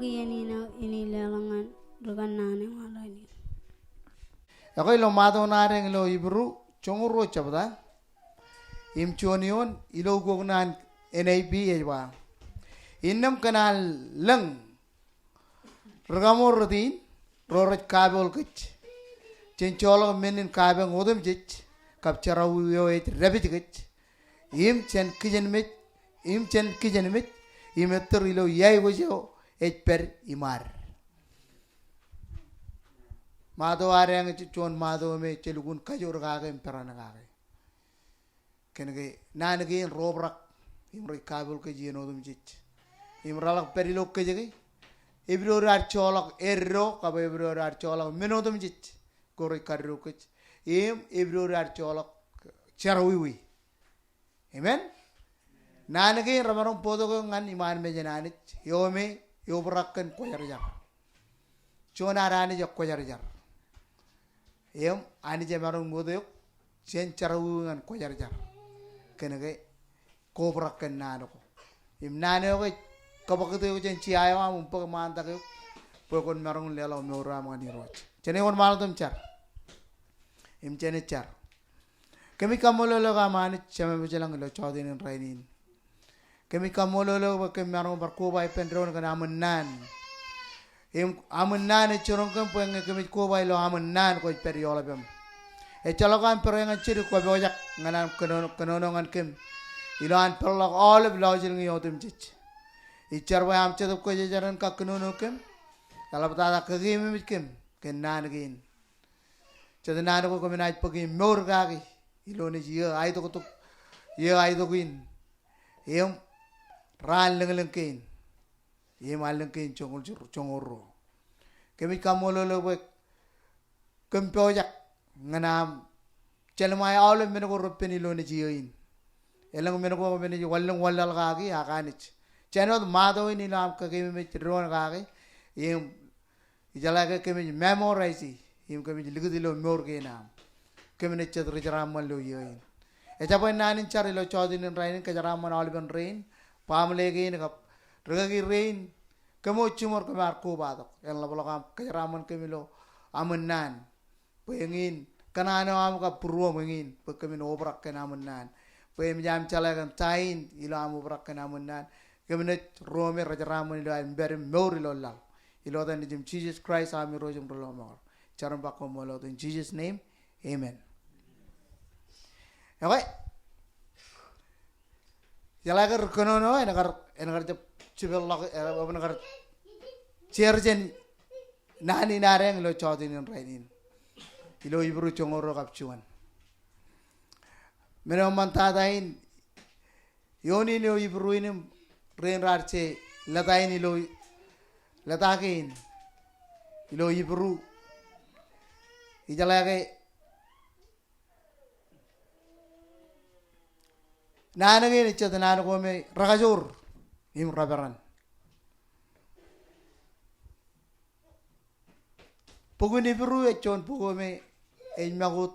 ini lelangan rekan nane malani. Ako ilo Mato nareng ilo Ibru chonguro chabda. Im chonion ilo gognan NAP ejwa. Innam kanal lang ragamor din rorat kabel kich. Chencholo menin kabel ngodam jich kapchara uyo et rabbit kich. Im chen kijenmij im etor ilo iakwoj et per imaad. Mato areng chon Mato me chelugun kajur kage imperana kage. Kenege nanege robrak imroi kabel ke jino dum jich. Imralak perilok ke jege. Ibro archolak erro kabe ibro archolak menodum jich. Koroi karro kech. Ibro archolak charawi. Amen. Nanege ramarong podo ko ngan iman me jananit. Yome yobrakken koyar jar. Chon arani jok koyar jar. Ani jamarong modo chen charawi ngan koyar jar. Kenege kobrakken nano ko. Im nano ko kabakito ko chen chiayo am umpag manta ko. Pokon marong lela meura mani roch. Chene on malum char. Im chene char. Kami kamololo ka mani chame bejalang lo chodin rainin. Kami kamololo ba kami marong barko ba ipendron ka amunnan. Im amunnan churong kan pueng kami ko ba lo amunnan ko periola bem. Chalokan perengan ciri ko bojak nganan kanonongan kim. Ilan perlok olive lojil ngi yotum jich. Ichar ba am chedup ko jaran ka kanono kim. Kalau betada kagim kim kenan gin. Chedan ko kami nait pagi mor gagi. Ilone jia ai to kutuk ye ai to gin. Yem Raan lengkin. Yem alengkin chongoro. Kami kamololo bek kempojak nganam chalmay awle men ko ropeni lone jiyoin elang men ko men ji wallang wallal gaagi akanich chanod Mato ni lam ka ke me ron gaagi yim ijala ke me memorize yim ke me ligudilo mor ke nam ke me chet rijram mal lo yoin e chapo nanin charilo chodin rain ke jaram man alben rain pamle ge ni kap ragi rain kemo chumor ke mar ko badok en la bolakam ke jaram ke me lo amunnan Pengin kanano am ka purwo mengin pekamin obrak kenamunan pem jam calagan tain ilo am obrak kenamunan kemenet rome rajaramun ilo am ber mori lolal ilo dan jim Jesus Christ am rojum rolomor charam bakko molo in Jesus name amen. Okay jalagar konono enagar cibel log enagar cherjen nani nareng lo chodin rainin ilo Ibru chongoro kapchuan. Meno mantatain yoni lo Ibru inim rain rarche latain ilo latakin ilo Ibru ijalage nanage ni chadana ko me ragajur im rabaran. Pugun Ibru echon pugo me magut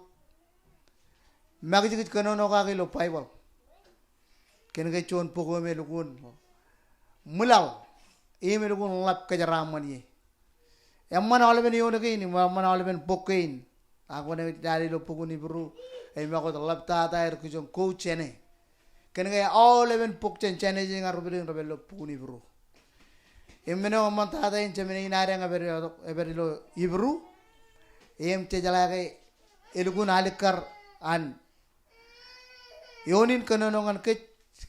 magijit kanono ka kilo Bible kenege chon pugo me lugun mulaw me lugun lap kajaram ye yamman alben yonake ni man alben pokein ako ne dari lo pugun Ibru magut lap ta er kujon ko chene kenege alben pok chen chene jingar rubin robelo pugun Ibru Emeno mantada in Gemini Narang Everilo Ibru Tejalage Elugun Alikar and Yonin Kanonong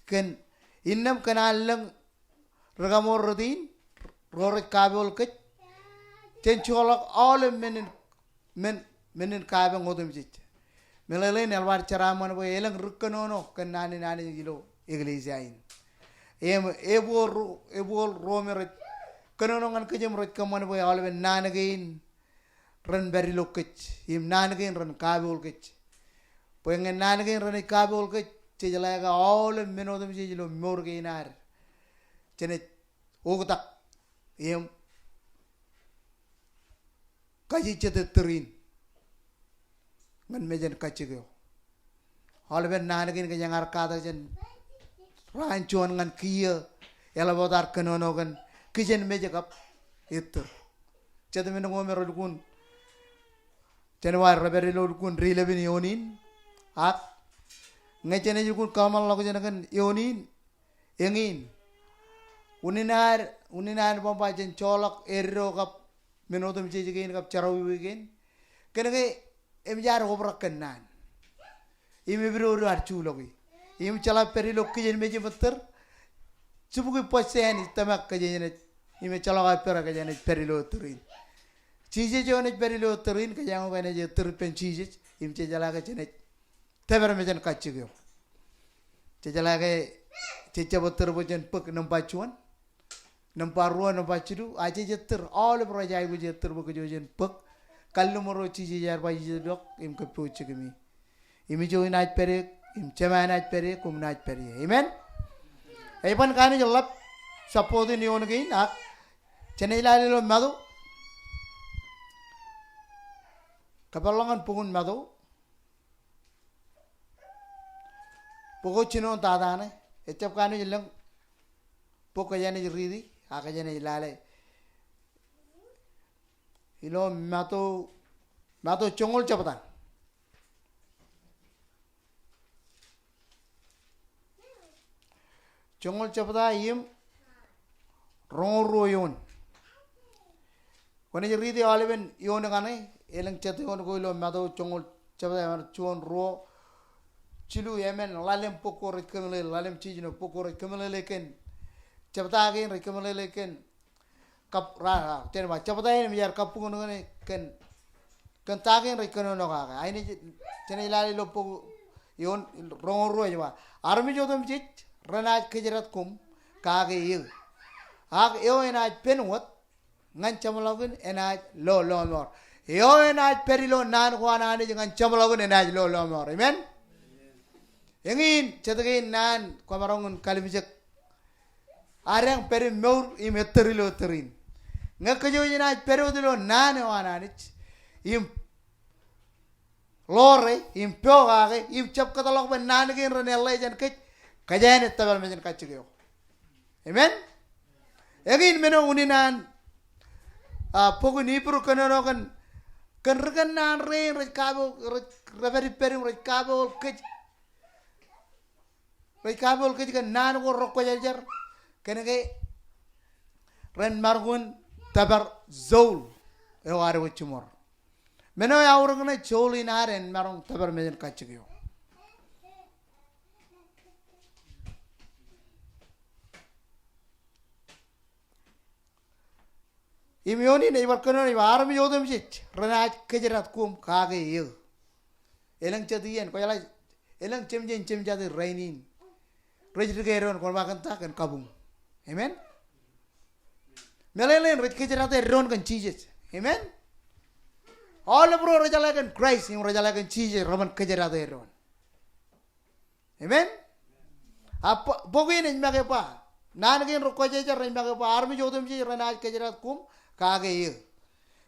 Ken Innam Kanalang Ragamor Rodin Rorik Kabul Kit Tencholok all men in Kabang Odumjit Melalin Alvar Charaman way Elang Rukanono Kanani Nani Gilo Iglesiain Ebor Romer Kanonongan kejam rot kaman boy alwen nan again run very lokich him nan again run kabul kich poengen nan again run kabul kich chejalaga all menodum chejilo morginar chenet ogtak him kaji chetetrin ngan mejen kachigyo alwen nan again kejang arkada chen ranchon ngan kiya ela bodar kanonogan kijenmij kap etor chete men ngome ro kun Januari reberi lo kun rile bin yonin ak ngechene kun kamal lo jena kan yonin engin uninar bomba jen cholok erro kap menotum jejegin kap charawi wigen kenege emjar obrak kenan imi biro archu logi im chala peri lo kijenmij better subuki posen tamak kajene imi chala ka pera kajene peri lo turin चीजें जो ने पहले लो तरीन के जाऊँ मैंने जो तर पेन चीजें इमचे जला के चने तेबर में जन काच्चे गयो चे जला के चेच्चा बत्तर बजन पक नंपाचुan नंपारुan नंपाचुdu आजे जत्तर all पर जाए वो जत्तर बक जो जन पक कल्लू मरो चीजें यार बाई जदोक इम के पूछे के मी इमी जो इन आज परे इम चमा आज परे कुम आज परे amen ऐपन कहानी जल्लब सपोदे नियोन गई ना चने लाले लो मादो Kapalangan pungun Mato poko chino dadane echap kanu jilang poko jane jiridi aka jane jilale Hilo Mato chongol chapata yim rongro yon kone jiridi aliben yon kane elang chate on goilo Mato chongol chapata chuon ro chilu yemen lalem poko rekamele lalem chijino poko rekamele leken chapata again rekamele leken kap ra tenma chapata en biar kapungon ngene ken tagen rekano no ga aini chene ilali lo poko yon ro jwa armi jodom chich ranaj kejerat kum kage yil ag yo enaj penwat ngan chamalogun enaj lo mor yo enaj perilo nan kwana ani ngan chamalogun enaj lo mor amen Engin cetagin nan kwamarong kalimijak arang peri meur imeterilo terin ngakajo ina periodilo nan wananich im lore im pogage im chap katalog ben nan gin renella jan kech kajan tabal mejen kachigyo amen Engin meno uninan pogo ni puru kanano kan rekan nan re rekabo reveri perim rekabo kech Rekabol ke jika nan ko rokko jajar kene ke ren margun tabar zol e ware wuchumor meno ya urang ne zol inaren marung tabar mejen kachigyo imioni ne warkono ne warmi yodem chich renaj kejerat kum kage ye elang chadien ko yala elang chem jadi rainin Rejit keron kon makan tak kan kabung, amen. Melelen rejit kejerat eron kan cheeses, amen. All bro rejala kan Christ, yang rejala kan cheeses raman kejerat eron, amen. Apa bogi ni makan apa? Nan kan rokok jejar ni makan apa? Army jodem je renaj kejerat kum kage ye.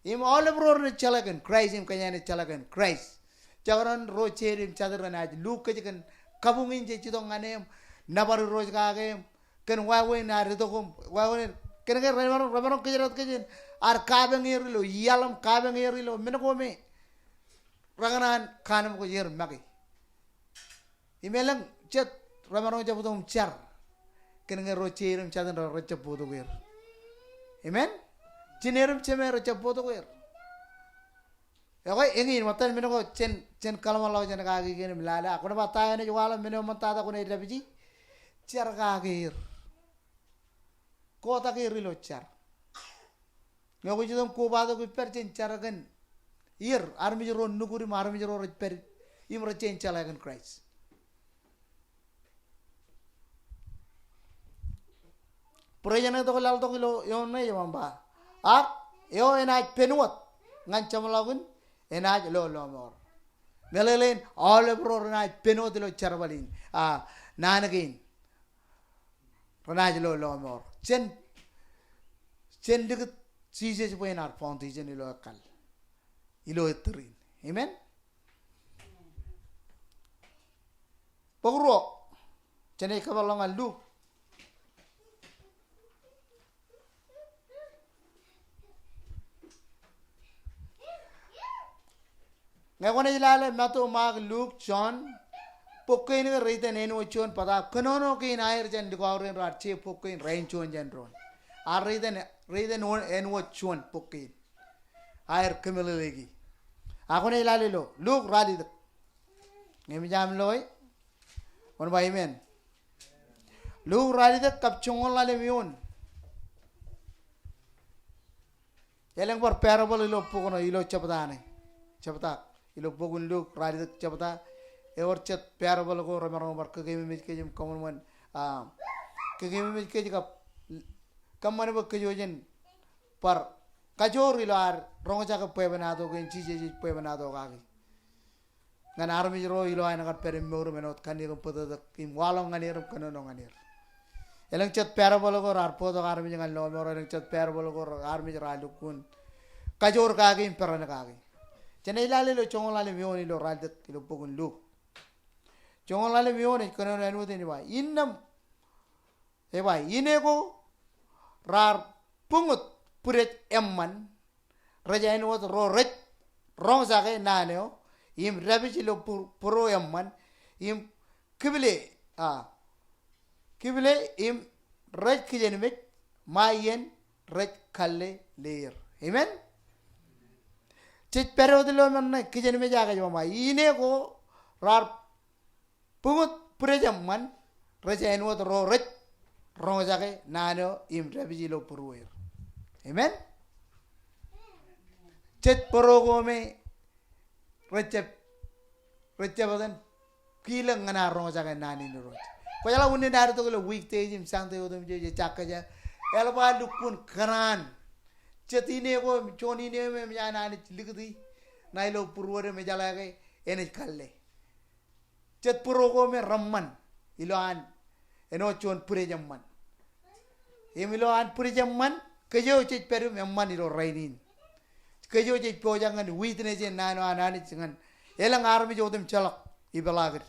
Im all bro rejala kan Christ, im kanya ni rejala kan Christ. Jangan rocher im cadar renaj luk kejekan kabungin je cidong anem. Nabaru roj kage ken wawe na ritogum wawe ken ke remaro kejerat kejen ar kabeng yerilo yalam kabeng yerilo menogome ranganan kanam ko yer magi imelang chat remaro jabutum char ken ke rocherum chadan rochapudo ger amen jinerum cheme rochapudo ger ya koi engin matan menogo chen kalamalau chen kage ken milala akona bataya ne jwala meno mantada ko ne rabiji Char kagir, kota kirilo char. Ngaku jadam ko bado ko percen char gan. Ir army jero nuguri army jero per imra chen chala gan Christ. Projana to lal to kilo yon na yamba. Ak yo enaj penuat ngan chamalagun enaj lo mor. Melelen all bro enaj penuat lo char balin. Nanagin. Ranaj lo mor chen deket cheese je poin ar foundation ilo akal ilo etrin amen pogro chene kabalong alu Ngayon ilale Mato, Mark, Luke, John, Pokin written in Uchon Pada, Kanono kin air jan Dikorin Rache Pokin, Rain Chon Gendron. I read en Chon Pokin. Air Kimiligi. Akone Lalilo, Luke Radi. Nimjam Loy. One by men. Luke Radi the Capchon Lalevion. Yelling for parable ilo Pocono ilo Chapatane. Chapata. Ilo Pogun Luke Radi the Chapata. Ever chat parable go Ramaro Kagame Kajim common one. Kagame Kajik come on about Kajojan per Kajorilar, Ronjaka Pevenado, and Chichi Pevenado Gagi. An army row, you and got perimurum and not Kanir put the Kim Wallong and Erum Canonanir. Elected parable or Arpo army and Lomor, elected parable or army Radukun Kajor Gagi in Peranagagi. Janela Chonga Levioni lo Radet Kilopogun Luke. Chonga Levioni cannot end with anyway. In them, Eva, Inego. Rar pungut puret emman rajain was roret wrong sake naneo im rabijilo puro emman im kibile im raj kijenmij mayen raj kalle leer. Amen. Chit periodilo manna kijenmij aga joma ine go rar pungut puret emman rajain was roret wrong sake nano im rabijilo puruer. Amen. Chet porogo me recep badan kilang ngana wrong sake nani nurut. Kaya la unni dar to lo weekdays im sangte odum je chakaja elba lukun karan chetine go choni ne me yana ni likdi nailo puruer me jala ke ene kalle chet porogo me ramman iloan eno chon pure jamman emilo an pure jamman kejo chit peru memman ilo rainin kejo chit pojangan witne je nano anani jangan elang armi jodum chalak ibalagar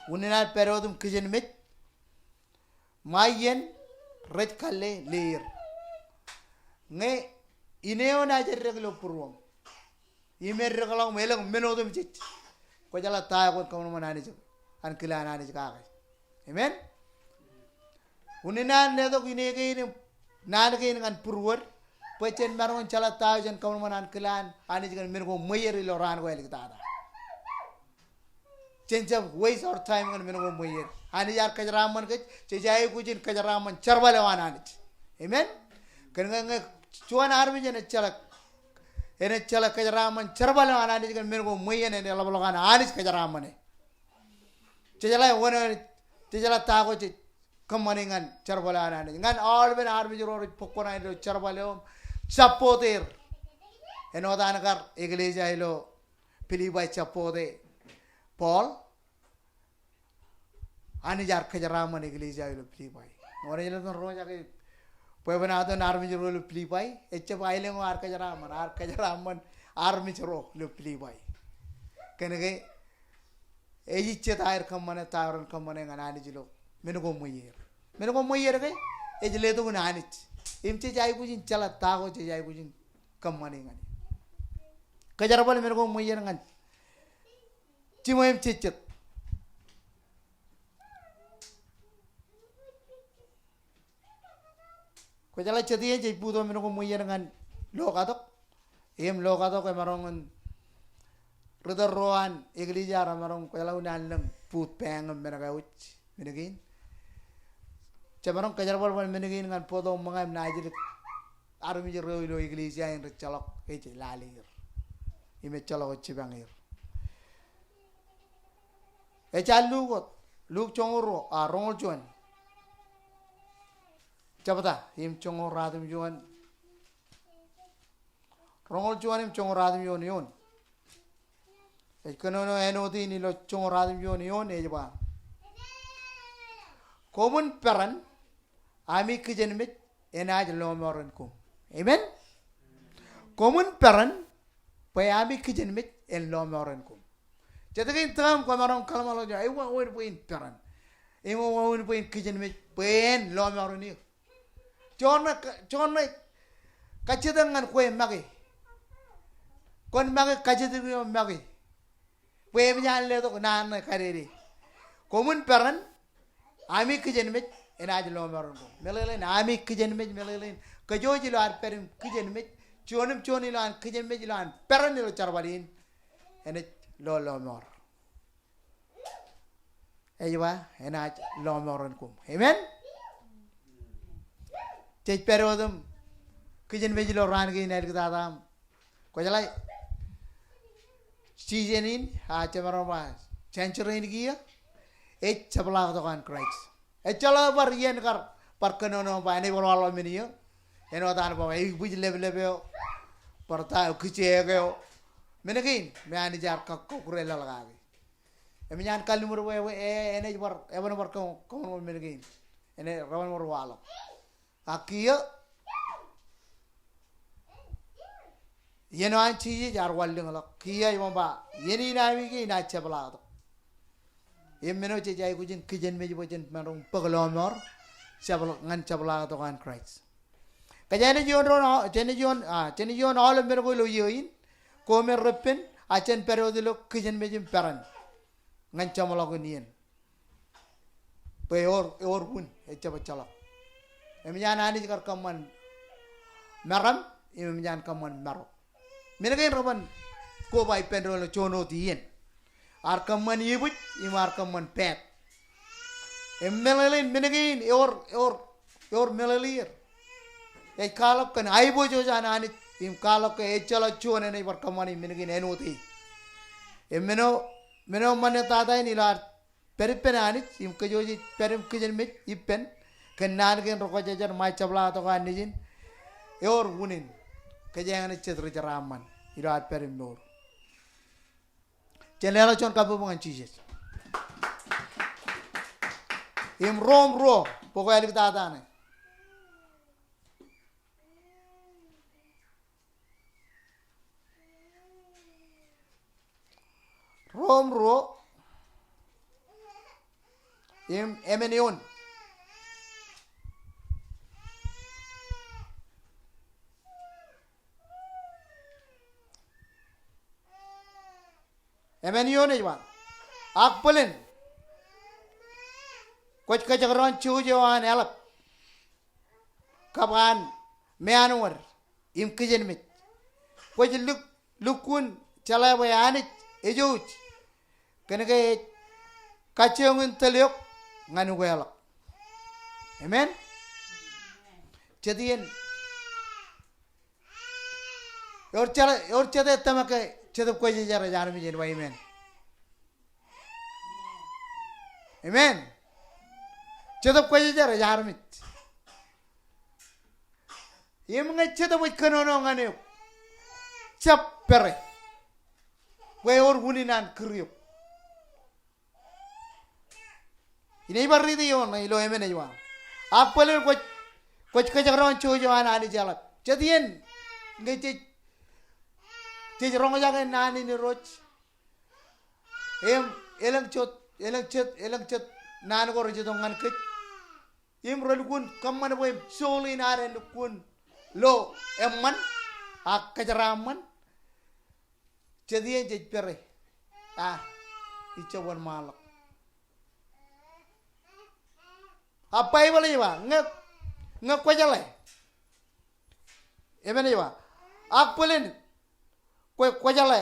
unina perodum kijenmij mayen red kalle leer nge ineo na jerreglo purwam imer reglo melang menodum chit ko jala ta ko kono manani jo an kilana ni ka. Amen. Unina nedo kini kini nan kini kan purwar, pechen marong chala tajan kamu manan kilan, ani jangan menunggu mayer ilo Raan ko elik tada. Change of waste our time kan menunggu mayer. Ani jar kajaraman kaj, cejai kujin kajaraman charbalewan anit. Amen. Kena cuan armi jen chala, ene chala kajaraman charbalewan anit kan menunggu mayer ene labalokan anit kajaraman e. Cejala wana Tijala tago ci kamaningan charbala anani ngan all ben army joro pokona ilo charbalo chapoter eno danakar iglesia ilo pilibai chapote Paul ani jar khajaraman iglesia ilo pilibai ore ilo no roja ke poebanado army joro ilo pilibai eche baile ngo ar khajaraman army joro ilo pilibai kenege ejiche tair kamane tairon kamane nganani jilo menugo moyer ke ejle to nganich imche jai kujin chala tago che jai kujin kamane ngani kajarabal menugo moyer ngan chimoem chichet ko jala chediye je pudo menugo moyer ngan lokatok ke marongan Brother Raan, iglesia ramarong kaya unan lang put pengam menagawich menagin. Camarong kajarwal man menagin ngan podo mga najir armi jero ilo iglesia yang recalok kece lalir. Ime calok cibangir. Echal luk chongoro rongol juan. Cabata im chongor radim juan. Rongol juan im chongor radim yon. Ekonono enodi ni lo chongradim yon ejba. Common parent ami kijenmij enaj lo moren kum. Amen. Common parent pa ami kijenmij en lo moren kum. Jadikin tam ko maron kalmalo ja ewa wer point parent. Ewa wer point kijenmij pen lo moren ni. Chonna kachidangan ko magi. kon magi kajiti yo magi we mi jan le to nan kareri komun peran ami kijenmij ena jlo maron ko melelen ami kijenmij melelen kajoji lo ar perim kijenmij chonum choni lan kijenmij lan peran lo charbalin ene lo mor eywa ena lo moron ko amen tej perodum kijenmij lo ran gi ner gdadam ko jalai seasonin ha chamaroma century giya chabla to kan Christ chala par yen kar par kanono ba ne wala miniyo eno dan ba ei buj lebe par ta kichego menegin me ani jar ka ko kurela lagagi emi nyan kalimur we ene bar ebon bar ko menegin ene rawan mur wala akiya yeno an chi jar walling la kiya yomba yeni na mi gi na chabla to yemeno che jai kujin kijenmij bojen marung paglomor chabla ngan chabla to kan Christ kajane jon ro jeni jon all mer ko lo yoin ko mer repen a chen periode lo kijenmij peran ngan chamala ko nien pe or hun e chabachala em yana ani kar kaman maram em yan kaman maro menegen roban ko bai pendro lo chono tien arkaman yibuj imarkaman pet emelelin menegin or melelir e kalok kan aibo jo jana ani im kalok e chala chone nei barkamani menegin enoti meno manne tada ni lar peripen ani im kajoji perim kijenmij ipen kenan gen roko jajar mai chabla to kan nijin or wunin kajang chetri jaraman irat perim nor Celera chon kapu bungan cheeses. Im rom ro poko elik tata ne. Rom ro im emenion. Emenion ejwan akpelen kuch kajagron chujoan elap kaban meanwar im kijenmij kuch lukun chalawe anit ejuj kenege kachungun teliok nganu welak amen jadien or chade tamake chedap ko jara jara mi jen wa amen amen chedap ko jara jara mi yem nga chedap ko no ngane chap pere we or huninan kriyo ini barri di yon ilo amen aywa apale ko jaron chojo ani jala chadien ngai Tij rong jaga nani ni roch elang chet nan ko roch dongan kech im rol kun kamman boy soli nare kun lo emman ak kajaraman chedien jej pere ichawon malak apa ibale ba ngak kwajale emene ba akpolen ko jale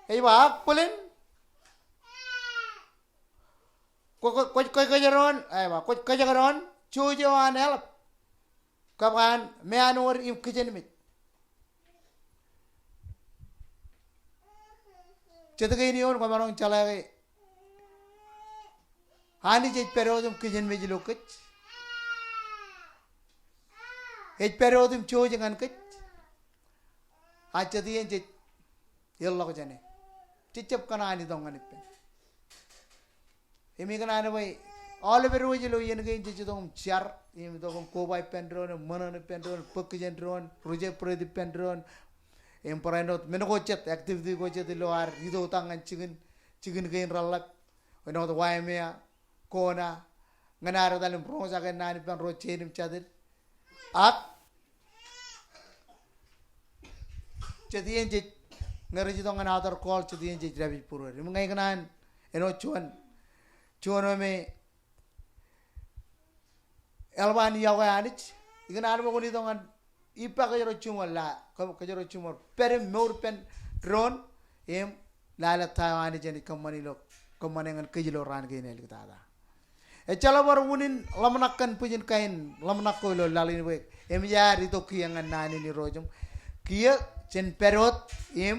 ei ba pulen ko jaron ai ba ko jaron chujo anel kaban meanor im kijenmij chetagini on ko marong chalage hani je periodum kijenmij lokach ei periodum chujo ngan kach Achadien je yellow jane. Chichap kanani dongan ippe. Imi kanani boy all over rojilo yen again jidong char im dogum kobai pendron manan pendron pokjen dron project predi pendron emperanot menogochet activity gochet lo ar ido tangan chicken gain ralak when the waimea kona nganara dalim bronza gan nani pen rochenim chadir ak cedian je ngeri jitong another call cedian je rabi purur mungai kanan eno cuan me elban yawa anich igana mo kuni tongan ipa ka jero chumor la ka jero chumor per meur pen drone em lala tawani jeni kamani lo kamane ngan kejilo ran ge ne likita da e chala bar wunin lamnakan pujin kain lamnak ko lo lalin we em yari to kiyangan nani ni rojum kiya chen perot em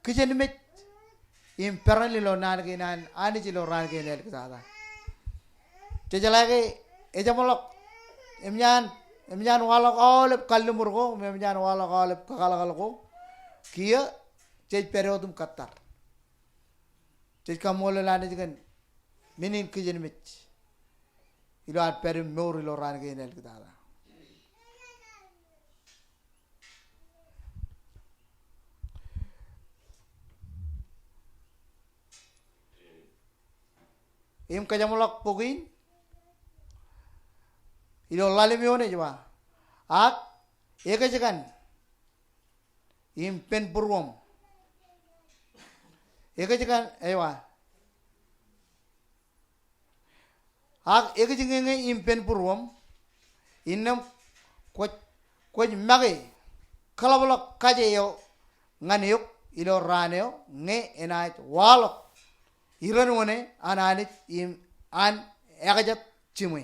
kijenmij em peran lo nan ge nan ani jilo ran ge ne likita da cejalage e jamolok em nyan walok olep kalumur ko em nyan walok olep kakal ko kiya cej perotum katar cej kamolo lane jigan minin kijenmij ilo at perim mor ilo ran ge nel kitala im kajamolok pogin ilo lalim yone jwa ak eka jagan im pen purwom eka jagan ewa ak eka jingenge im pen purwom innam koj mage kalabolok kaje yo nganiyuk ilo raneo nge enait walok iran wone ananit im an ekajat chimwe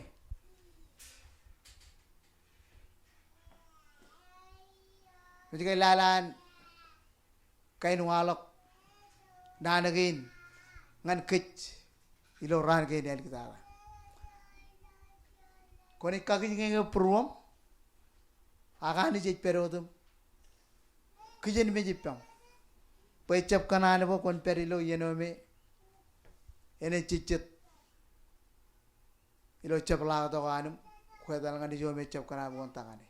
Jadi lalan kain walok nanagin ngan kich ilo ran ke del kita koni kaki nge purwom agani je perodum kijen me jipam pecap kanane bo kon perilo yenome ene cicit ilo cepla to kanum kwedal ngani jo me cep kana bon tangane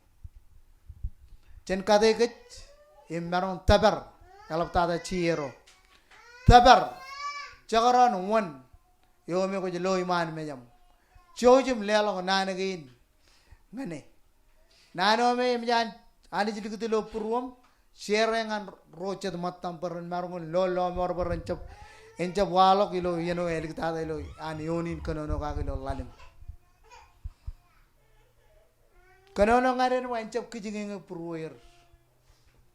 Chen kade kech imbaron tabar kalap tada chiero tabar chagaran one yo me ko jelo iman me jam chojum lelo nanagin ngane nano me imjan ani jidik lo purwom sherengan rochet matam peron marungun lo mor peron cep encap walok ilo yeno elik tada ilo an yonin konono ka ilo lalim Kanono ngaren wancap kijingeng purwoyer.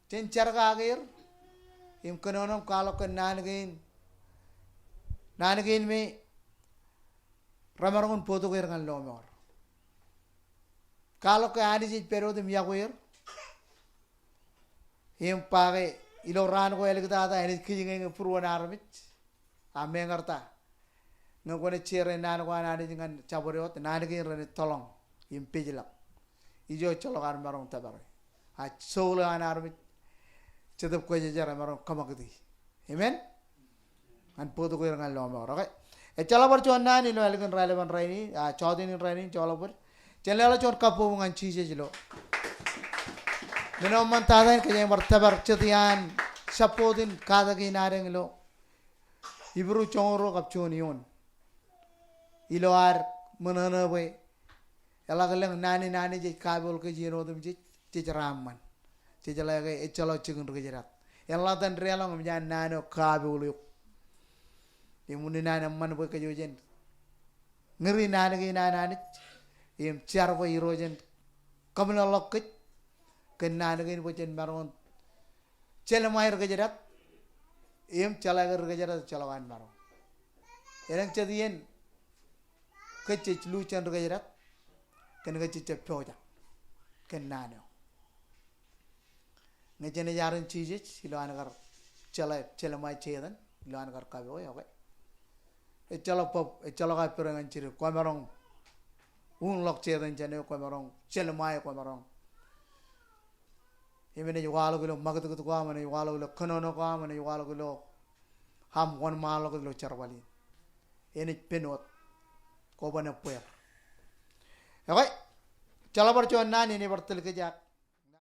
Cencar kagir. Im kanono kalau ke nanagin me ramarungun foto kir ngan lomor. Kalau ke adi sih pero dem yakuir. Im pake ilo ran ko elik tata ini kijingeng purwon armit. Ame ngarta. Ngakone cire nan ko anadi dengan caboriot nanagin rene tolong im pejilak. Ijo colokan marong tabar. A soula anarmit cedep ko jara marong kamakti. Amen. An podo ko ngal lo mor. Okay. E chala bar chon nani lo algan relevan raini a chodin raini chala bar. Chala chon kapo ngan chije jilo. Meno man tadan ke jeng bar tabar chedian sapodin kada ki nareng lo. Ibru chongro kap chonion. Ilo ar manana we Elagaleng nani je kabel ke jiro dum je raman je lagi ecalo cigun ke jerat ela dan realong menjan nano kabel yuk imuni nana man bo ke jojen ngeri nani ke nani im ciar bo irojen kamna lokit ke nani ke bo jen baron celemair ke jerat im calagar ke jerat calawan baron erang cedien ke lucan ke jerat Kan ga cicep pyoja kan nano ngejene yaran chije silo anagar chala mai chedan lo anagar kabe oy okay e chala ga perangan chire ko marong un lok chedan jane ko marong chala mai ko marong imene yugalo gulo magatu ko amane yugalo gulo konono ko amane yugalo gulo ham won malo gulo charwali ene penot ko bana puer Okay, chala bar chon nani ni bartel ke jak